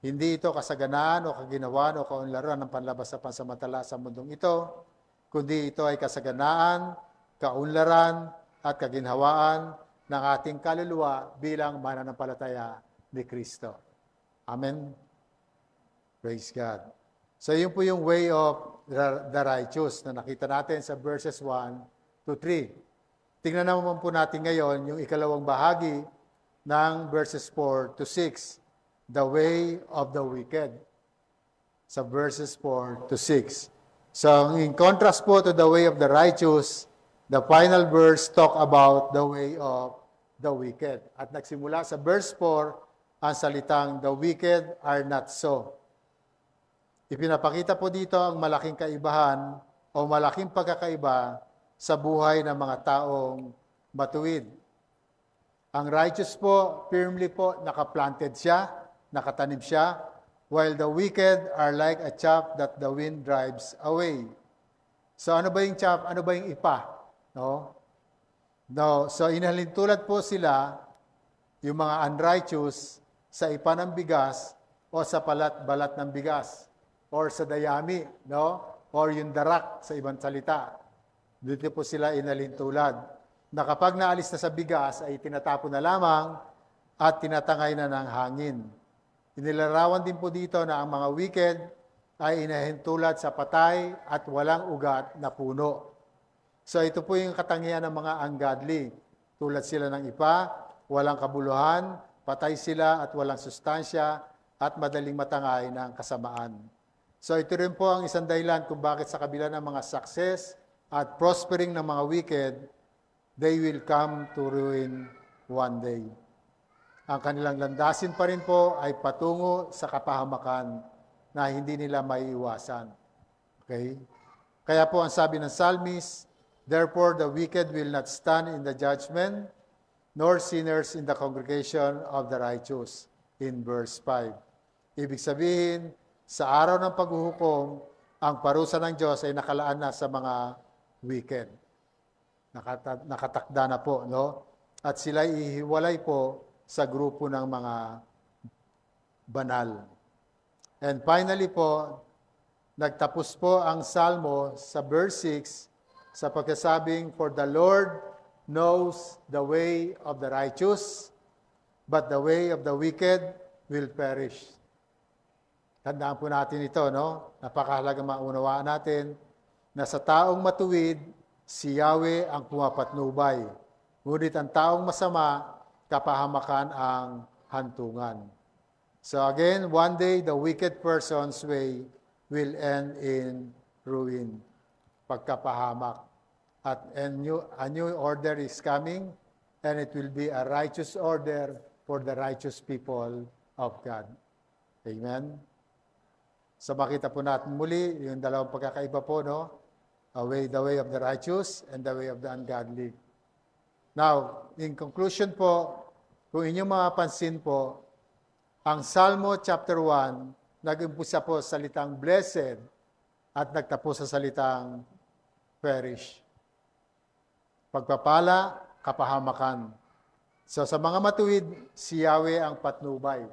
Hindi ito kasaganaan o kaginawan o kaunlaran ng panlabas sa pansamantala sa mundong ito, kundi ito ay kasaganaan, kaunlaran at kaginhawaan ng ating kaluluwa bilang mananampalataya ni Kristo. Amen? Praise God. So yun po yung way of the righteous na nakita natin sa verses 1 to 3. Tingnan naman po natin ngayon yung ikalawang bahagi ng verses 4 to 6, the way of the wicked. Sa verses 4 to 6. So in contrast po to the way of the righteous, the final verse talk about the way of the wicked. At nagsimula sa verse 4, ang salitang, the wicked are not so. Ipinapakita po dito ang malaking kaibahan o malaking pagkakaiba sa buhay ng mga taong matuwid. Ang righteous po, firmly po, nakaplanted siya, nakatanim siya, while the wicked are like a chaff that the wind drives away. So ano ba yung chaff? Ano ba yung ipa? No? So inhalintulad po sila, yung mga unrighteous, sa ipa ng bigas o sa balat ng bigas or sa dayami, no? Or yung darak sa ibang salita. Dito po sila inhalintulad. Na kapag naalis na sa bigas ay tinatapon na lamang at tinatangay na ng hangin. Inilarawan din po dito na ang mga wicked ay inahintulad sa patay at walang ugat na puno. So ito po yung katangian ng mga ungodly. Tulad sila ng ipa, walang kabuluhan, patay sila at walang sustansya at madaling matangay ng kasamaan. So ito rin po ang isang dahilan kung bakit sa kabila ng mga success at prospering ng mga wicked, they will come to ruin one day. Ang kanilang landasin pa rin po ay patungo sa kapahamakan na hindi nila maiiwasan. Okay? Kaya po ang sabi ng psalmist, therefore the wicked will not stand in the judgment, nor sinners in the congregation of the righteous. In verse 5. Ibig sabihin, sa araw ng paghuhukom, ang parusa ng Diyos ay nakalaan na sa mga wicked. Nakatakda na po, no? At sila ihiwalay po sa grupo ng mga banal. And finally po, nagtapos po ang Salmo sa verse 6 sa pagkasabing, for the Lord knows the way of the righteous, but the way of the wicked will perish. Tandaan po natin ito, no? Napakahalaga maunawaan natin na sa taong matuwid, si Yahweh ang pumapatnubay. Ngunit ang taong masama, kapahamakan ang hantungan. So again, one day, the wicked person's way will end in ruin, pagkapahamak. At a new order is coming, and it will be a righteous order for the righteous people of God. Amen? So makita po natin muli, yung dalawang pagkakaiba po, no? The way of the righteous and the way of the ungodly. Now, in conclusion po, kung inyong mapapansin po, ang Salmo chapter 1, nag-umpisa po sa salitang blessed at nagtapos sa salitang perish. Pagpapala, kapahamakan. So sa mga matuwid, si Yahweh ang patnubay.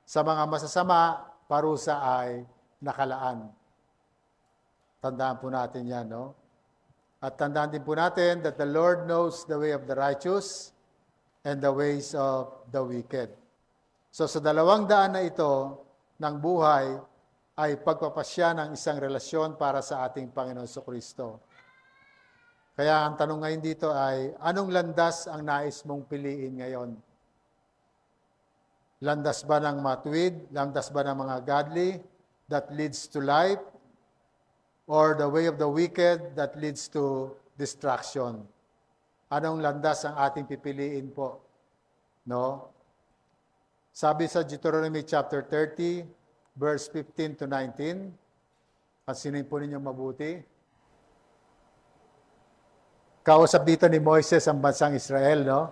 Sa mga masasama, parusa ay nakalaan. Tandaan po natin yan, no? At tandaan din po natin that the Lord knows the way of the righteous and the ways of the wicked. So sa 200 na ito ng buhay ay pagpapasya ng isang relasyon para sa ating Panginoon Jesucristo. Kaya ang tanong ngayon dito ay, anong landas ang nais mong piliin ngayon? Landas ba ng matuwid? Landas ba ng mga godly that leads to life? Or the way of the wicked that leads to destruction? Anong landas ang ating pipiliin po? No? Sabi sa Deuteronomy chapter 30, verse 15 to 19, pansinin po ninyong mabuti. Kausap dito ni Moises ang bansang Israel, no?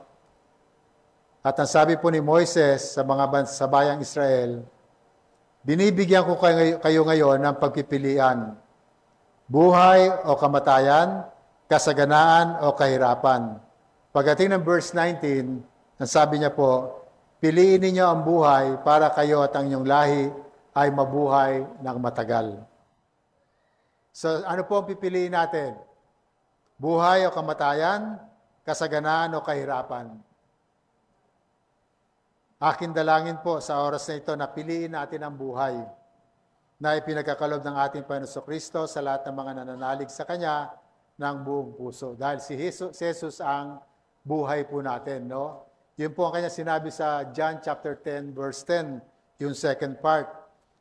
At ang sabi po ni Moises sa mga sa bayang Israel, binibigyan ko kayo ngayon ng pagpipilian, buhay o kamatayan, kasaganaan o kahirapan. Pagdating ng verse 19, ang sabi niya po, piliin ninyo ang buhay para kayo at ang inyong lahi ay mabuhay ng matagal. So ano po ang pipiliin natin? Buhay o kamatayan, kasaganaan o kahirapan. Aking dalangin po sa oras na ito na piliin natin ang buhay na ipinagkakalob ng ating Panginoon Kristo sa lahat ng mga nananalig sa Kanya ng buong puso. Dahil si Jesus ang buhay po natin, no? Yun po ang Kanya sinabi sa John chapter 10, verse 10, yung second part.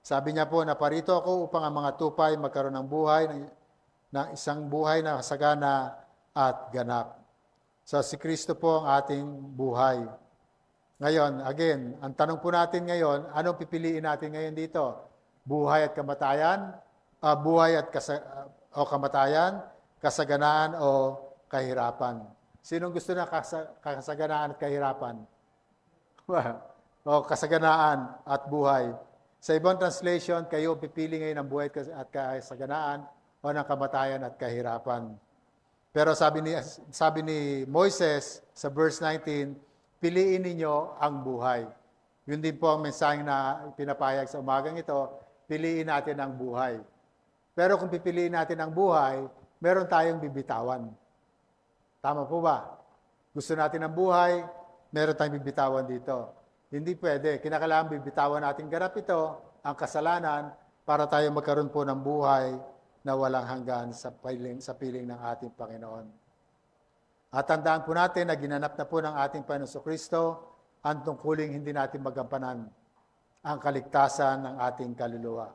Sabi niya po, naparito ako upang ang mga tupay magkaroon ng buhay, ng isang buhay na sagana at ganap. So si Kristo po ang ating buhay. Ngayon, again, ang tanong po natin ngayon, anong pipiliin natin ngayon dito? Buhay at kamatayan? Kamatayan, kasaganaan o kahirapan? Sinong gusto na kasaganaan at kahirapan? O kasaganaan at buhay? Sa ibang translation, kayo pipili ngayon ng buhay at kasaganaan o ng kamatayan at kahirapan. Pero sabi ni Moises sa verse 19, piliin ninyo ang buhay. Yun din po ang mensahe na pinapayag sa umagang ito, piliin natin ang buhay. Pero kung pipiliin natin ang buhay, meron tayong bibitawan. Tama po ba? Gusto natin ang buhay, meron tayong bibitawan dito. Hindi pwede. Kinakailangan bibitawan natin ganap ito, ang kasalanan, para tayo magkaroon po ng buhay na walang hanggan sa piling ng ating Panginoon. At tandaan po natin na ginanap na po ng ating Panginoon Kristo ang tungkuling hindi natin magampanan, ang kaligtasan ng ating kaluluwa.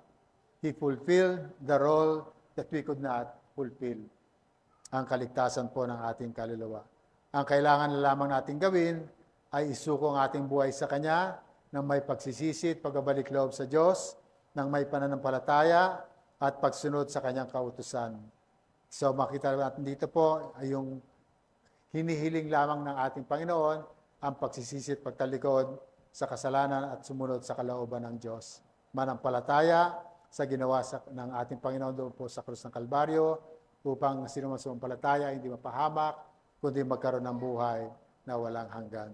He fulfilled the role that we could not fulfill. Ang kaligtasan po ng ating kaluluwa. Ang kailangan na lamang natin gawin ay isuko ang ating buhay sa Kanya ng may pagsisisit, pagbabalik loob sa Diyos, ng may pananampalataya at pagsunod sa Kanyang kautusan. So makita natin dito po ay yung hinihiling lamang ng ating Panginoon ang pagsisisit, pagtalikod sa kasalanan at sumunod sa kalooban ng Diyos. Manampalataya sa ginawa ng ating Panginoon doon po sa krus ng Kalbaryo upang sino man sumampalataya hindi mapahamak, kundi magkaroon ng buhay na walang hanggan.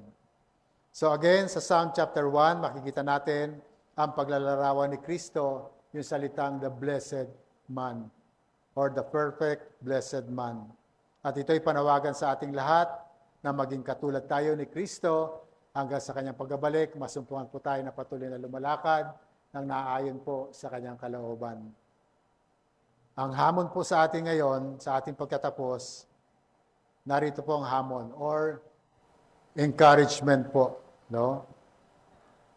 So again, sa Psalm chapter 1, makikita natin ang paglalarawan ni Kristo, yung salitang the blessed man or the perfect blessed man. At ito'y panawagan sa ating lahat na maging katulad tayo ni Kristo hanggang sa Kanyang pagbabalik. Masumpungan po tayo na patuloy na lumalakad ng naaayon po sa Kanyang kalooban. Ang hamon po sa atin ngayon, sa ating pagkatapos, narito po ang hamon or encouragement po. No?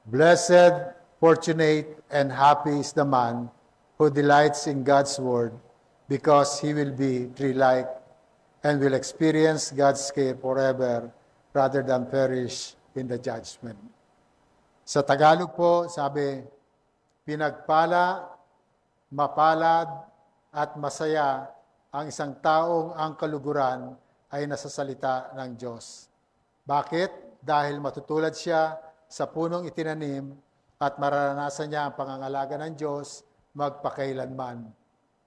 Blessed, fortunate, and happy is the man who delights in God's word because he will be tree-like and will experience God's care forever rather than perish in the judgment. Sa Tagalog po, sabi, pinagpala, mapalad, at masaya ang isang taong ang kaluguran ay nasa salita ng Diyos. Bakit? Dahil matutulad siya sa punong itinanim at mararanasan niya ang pangangalaga ng Diyos magpakailanman,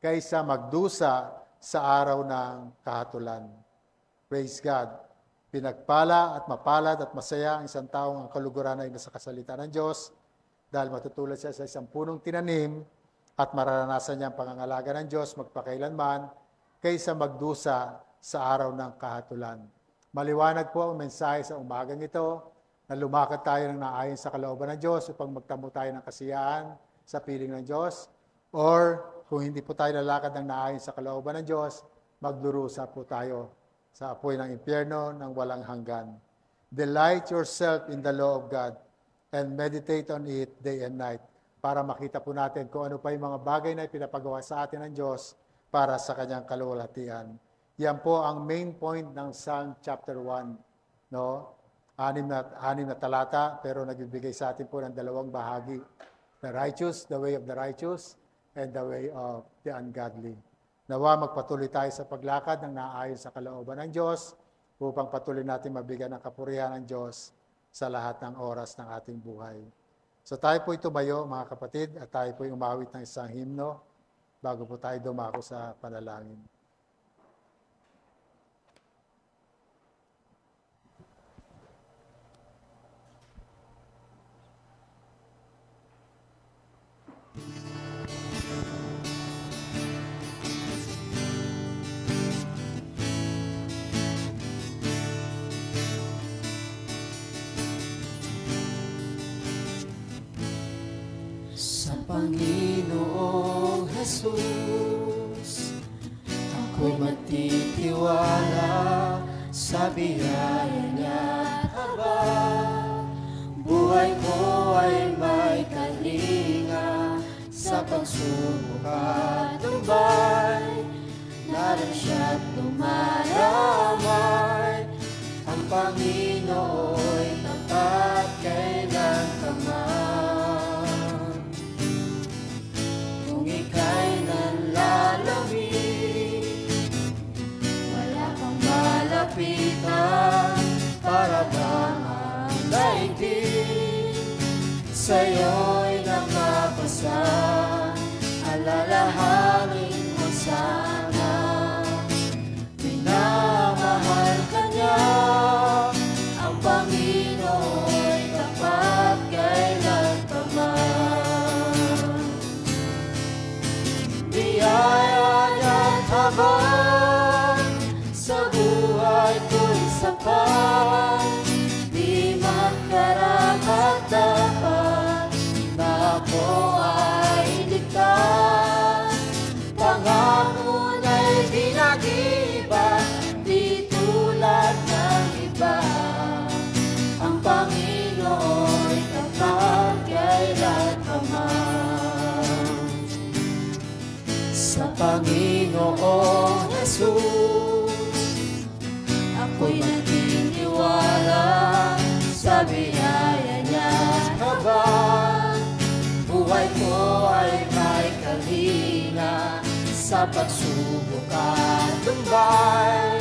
kaysa magdusa sa araw ng kahatulan. Praise God. Pinagpala at mapalad at masaya ang isang taong ang kaluguran ay nasa kasalita ng Diyos dahil matutulad siya sa isang punong tinanim at mararanasan niya ang pangangalaga ng Diyos magpakailanman kaysa magdusa sa araw ng kahatulan. Maliwanag po ang mensahe sa umagang ito na lumakad tayo ng naayon sa kalooban ng Diyos upang magtamo tayo ng kasiyahan sa piling ng Diyos, or kung hindi po tayo lalakad ng naayon sa kalooban ng Diyos, magdurusa po tayo sa apoy ng impyerno ng walang hanggan. Delight yourself in the law of God and meditate on it day and night para makita po natin kung ano pa yung mga bagay na ipinapagawa sa atin ng Diyos para sa Kanyang kaluwalhatian. Yan po ang main point ng Psalm chapter 1. No? 6 na talata, pero nagbibigay sa atin po ng dalawang bahagi. The righteous, the way of the righteous, and the way of the ungodly. Nawa magpatuloy tayo sa paglakad ng naayon sa kalooban ng Diyos upang patuloy natin mabigyan ng kapurihan ng Diyos sa lahat ng oras ng ating buhay. So tayo po'y tumayo, mga kapatid, at tayo po'y umawit ng isang himno bago po tayo dumako sa panalangin. sa Panginoong Jesus. Ako'y magtitiwala sa biyaya niya habang buhay ko ay may kalinga. Sa pagsubok at lumbay, naroon siya't dumaramay. Ang Panginoo'y tapat kailan ka man. Kung ika'y nanlalamig, wala kang malapitan, para bang ang daigdig sa'yo'y nakapasan. Alalahanin mo sana, minamahal ka niya. Ang Panginoo'y tapat kailan pa man. Biyaya niya't habang sa buhay ko'y sapat, di man karapat-dapat na ako ay ligtas. Pangako na'y di nag-iba, di tulad ng iba. Ang Panginoo'y tapat kailan pa man. Sa Panginoong Jesus, ako'y nagtitiwala sa biyaya niya habang buhay ko ay may kalinga. Sa pagsubok at lumbay,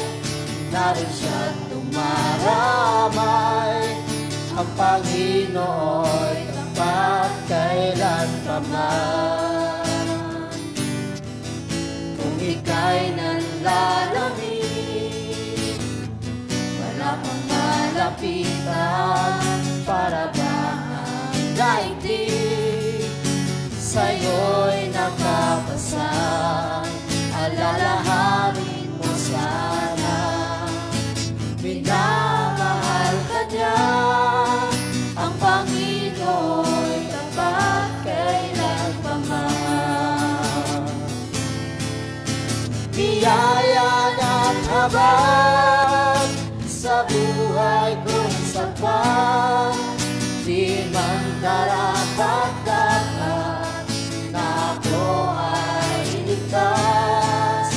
naroon siya't dumaramay. Ang Panginoo'y tapat kailan pa man. Kung ika'y nanlalamig, wala kang malapitan, para bang ang daigdig sa'yo'y nakapasan. Alalahanin mo sana, minamahal ka niya. Ang Panginoo'y tapat kailan pa man. Biyaya niya't habang sa buhay ko'y sapat, di man karapat-dapat na ako ay ligtas.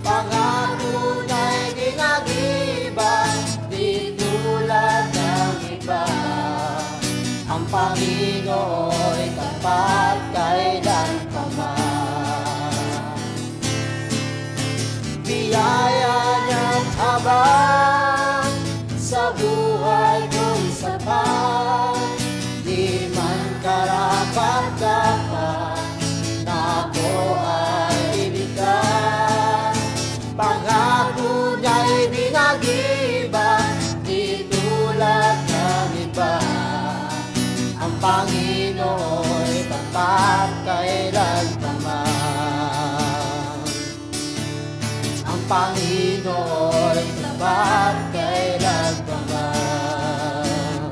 Pangako na'y di nag-iba, di tulad ng iba. Ang Panginoo'y tapat kailan pa man. Biyaya niya't habang sa buhay ko'y sapat, di man karapat-dapat na ako ay ligtas. Pangako niya'y di nag-iba, di tulad ng iba. Ang Panginoo'y tapat kailan pa man. Ang Panginoo'y tapat kailan pa man.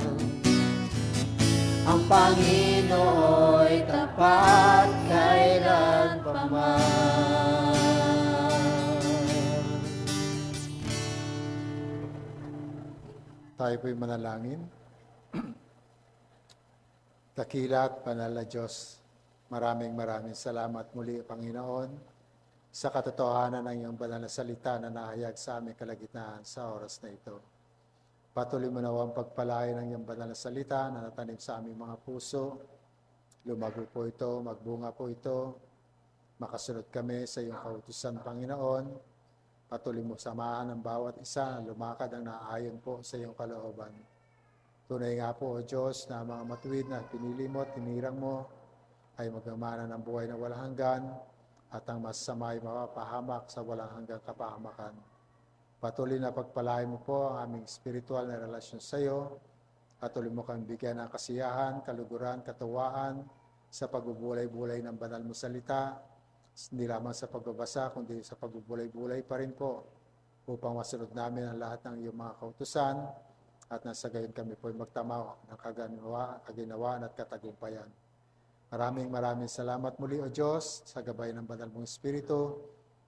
Ang Panginoo'y tapat kailan pa man. Tayo po'y manalangin. Dakila at banal na Diyos, maraming salamat muli, Panginoon, sa katotohanan ng iyong banal na salita na nahayag sa aming kalagitnaan sa oras na ito. Patuloy mo nawang pagpalain ng iyong banal na salita na natanim sa aming mga puso. Lumago po ito, magbunga po ito, makasunod kami sa iyong kautusan, Panginoon. Patuloy mo samahan ang bawat isa na lumakad ang naayon po sa iyong kalooban. Tunay nga po, O Diyos, na mga matuwid na pinili mo at tinirang mo ay magmamana ng buhay na walang hanggan at ang masasama ay mapapahamak sa walang hanggang kapahamakan. Patuloy na pagpalain mo po ang aming spiritual na relasyon sa iyo. Patuloy mo kang bigyan ng kasiyahan, kaluguran, katawaan sa pagbubulay-bulay ng banal mo salita, hindi lamang sa pagbabasa, kundi sa pagbubulay-bulay pa rin po upang masunod namin ang lahat ng iyong mga kautusan at nasa gayon kami po ay magtamaw ng kaginawaan at katagumpayan. Maraming salamat muli, O Diyos, sa gabay ng banal mong Espiritu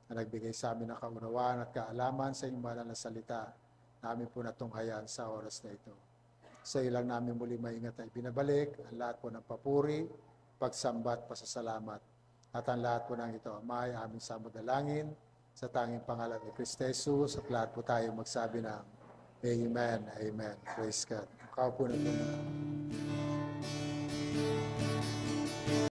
na nagbigay sa amin ng kaunawaan at kaalaman sa iyong banal na salita na amin po natunghayan sa oras na ito. Sa iyo lang namin muli maingat ay binabalik ang lahat po ng papuri, pagsambat, pasasalamat. At ang lahat po ng ito, Ama, ay aming samudalangin sa tanging pangalan ni Kristo Jesus at lahat po tayo magsabi ng Amen, Amen. Praise God. Kaupo na po muna.